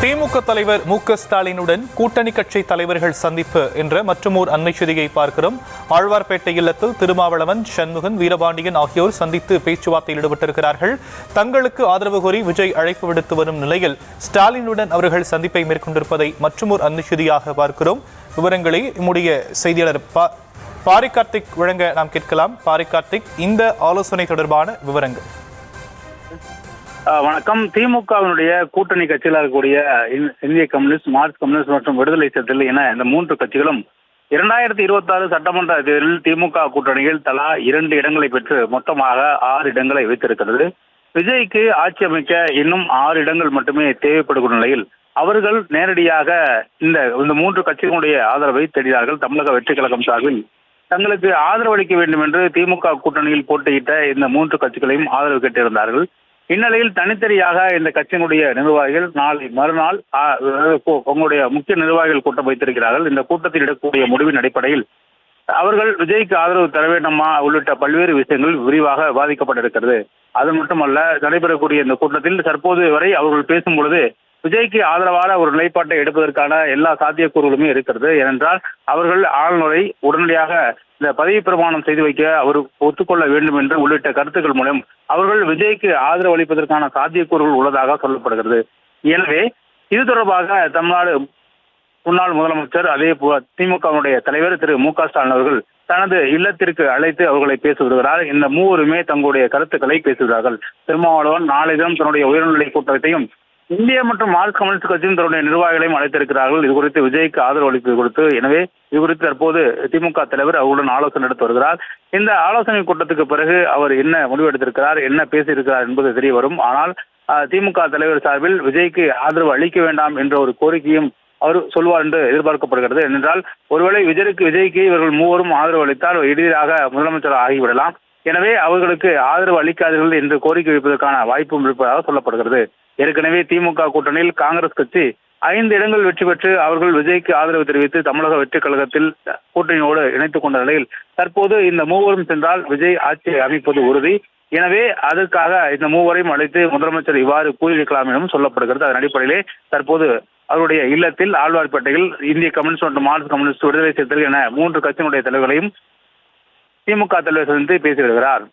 திமுக தலைவர் மு.க. ஸ்டாலினுடன் கூட்டணி கட்சி தலைவர்கள் சந்திப்பு என்ற மற்றுமோர் அண்மை செய்தியை பார்க்கிறோம். ஆழ்வார்பேட்டை இல்லத்தில் திருமாவளவன், சண்முகன், வீரபாண்டியன் ஆகியோர் சந்தித்து பேச்சுவார்த்தையில் ஈடுபட்டிருக்கிறார்கள். தங்களுக்கு ஆதரவு கோரி விஜய் அழைப்பு விடுத்து வரும் நிலையில் ஸ்டாலினுடன் அவர்கள் சந்திப்பை மேற்கொண்டிருப்பதை மற்றுமோர் அண்மை செய்தியாக பார்க்கிறோம். விவரங்களை நம்முடைய செய்தியாளர் பாரி கார்த்திக் வழங்க நாம் கேட்கலாம். பாரி கார்த்திக், இந்த ஆலோசனை தொடர்பான விவரங்கள். வணக்கம். திமுகவினுடைய கூட்டணி கட்சிகளாக இருக்கக்கூடிய இந்திய கம்யூனிஸ்ட், மார்க்சிஸ்ட் கம்யூனிஸ்ட் மற்றும் விடுதலை சிறுத்தைகள் என இந்த மூன்று கட்சிகளும் 2026 சட்டமன்ற தேர்தலில் திமுக கூட்டணியில் தலா 2 இடங்களை பெற்று மொத்தமாக 6 இடங்களை வைத்திருக்கிறது. விஜய்க்கு ஆட்சி அமைக்க இன்னும் 6 இடங்கள் மட்டுமே தேவைப்படும் நிலையில் அவர்கள் நேரடியாக இந்த மூன்று கட்சிகளுடைய ஆதரவை தேடினார்கள். தமிழக வெற்றி கழகம் சார்பில் தங்களுக்கு ஆதரவு அளிக்க வேண்டும் என்று திமுக கூட்டணியில் போட்டியிட்ட இந்த மூன்று கட்சிகளையும் ஆதரவு கேட்டிருந்தார்கள். இந்நிலையில் தனித்தனியாக இந்த கட்சியினுடைய நிர்வாகிகள் நாளை மறுநாள் உங்களுடைய முக்கிய நிர்வாகிகள் கூட்டம் வைத்திருக்கிறார்கள். இந்த கூட்டத்தில் எடுக்கக்கூடிய முடிவின் அடிப்படையில் அவர்கள் விஜய்க்கு ஆதரவு தர வேண்டுமா உள்ளிட்ட பல்வேறு விஷயங்கள் விரிவாக விவாதிக்கப்பட்டிருக்கிறது. அது மட்டுமல்ல, நடைபெறக்கூடிய இந்த கூட்டத்தில் தற்போது வரை அவர்கள் பேசும் பொழுது விஜய்க்கு ஆதரவான ஒரு நிலைப்பாட்டை எடுப்பதற்கான எல்லா சாத்தியக்கூறுகளுமே இருக்கிறது. ஏனென்றால் அவர்கள் ஆளுநரை உடனடியாக இந்த பதவி பிரமாணம் செய்து வைக்க அவர் ஒத்துக்கொள்ள வேண்டும் என்று உள்ளிட்ட கருத்துக்கள் மூலம் அவர்கள் விஜய்க்கு ஆதரவு அளிப்பதற்கான சாத்தியக்கூறுகள் உள்ளதாக சொல்லப்படுகிறது. எனவே இது தொடர்பாக தமிழ்நாடு முன்னாள் முதலமைச்சர் அதே திமுகவுடைய தலைவர் திரு மு.க. ஸ்டாலின் அவர்கள் தனது இல்லத்திற்கு அழைத்து அவர்களை பேச வருகிறார். இந்த மூவருமே தங்களுடைய கருத்துக்களை பேசுகிறார்கள். திருமாவளவன் நாளை தினம் தன்னுடைய உயர்நிலை கூட்டத்தையும் இந்திய மற்றும் மார்க்சிஸ்ட் கம்யூனிஸ்ட் கட்சியும் தன்னுடைய நிர்வாகிகளையும் அழைத்திருக்கிறார்கள். இது குறித்து விஜய்க்கு ஆதரவு அளிப்பது கொடுத்து. எனவே இது குறித்து தற்போது திமுக தலைவர் அவருடன் ஆலோசனை நடத்தி வருகிறார். இந்த ஆலோசனை கூட்டத்துக்கு பிறகு அவர் என்ன முடிவெடுத்திருக்கிறார், என்ன பேசியிருக்கிறார் என்பது தெரிய வரும். ஆனால் திமுக தலைவர் சார்பில் விஜய்க்கு ஆதரவு அளிக்க வேண்டாம் என்ற ஒரு கோரிக்கையும் அவர் சொல்வார் என்று எதிர்பார்க்கப்படுகிறது. ஏனென்றால் ஒருவேளை விஜய்க்கு இவர்கள் மூவரும் ஆதரவு அளித்தால் எளிதாக முதலமைச்சர் ஆகிவிடலாம். எனவே அவர்களுக்கு ஆதரவு அளிக்காதீர்கள் என்று கோரிக்கை வைப்பதற்கான வாய்ப்பும் இருப்பதாக சொல்லப்படுகிறது. ஏற்கனவே திமுக கூட்டணியில் காங்கிரஸ் கட்சி 5 இடங்கள் வெற்றி பெற்று அவர்கள் விஜய்க்கு ஆதரவு தெரிவித்து தமிழக வெற்றி கழகத்தில் கூட்டணியோடு இணைத்துக் கொண்ட நிலையில் தற்போது இந்த மூவரும் சென்றால் விஜய் ஆட்சி அமைப்பது உறுதி. எனவே அதற்காக இந்த மூவரையும் அழைத்து முதலமைச்சர் இவ்வாறு கூறியிருக்கலாம் எனவும் சொல்லப்படுகிறது. அதன் அடிப்படையிலே தற்போது அவருடைய இல்லத்தில் ஆழ்வார்பேட்டையில் இந்திய கம்யூனிஸ்ட் மற்றும் மார்க்சிஸ்ட் கம்யூனிஸ்ட், விடுதலை சிறுத்தைகள் என 3 கட்சியினுடைய தலைவர்களையும் திமுக தலைவர் சந்தித்து பேசி வருகிறார்.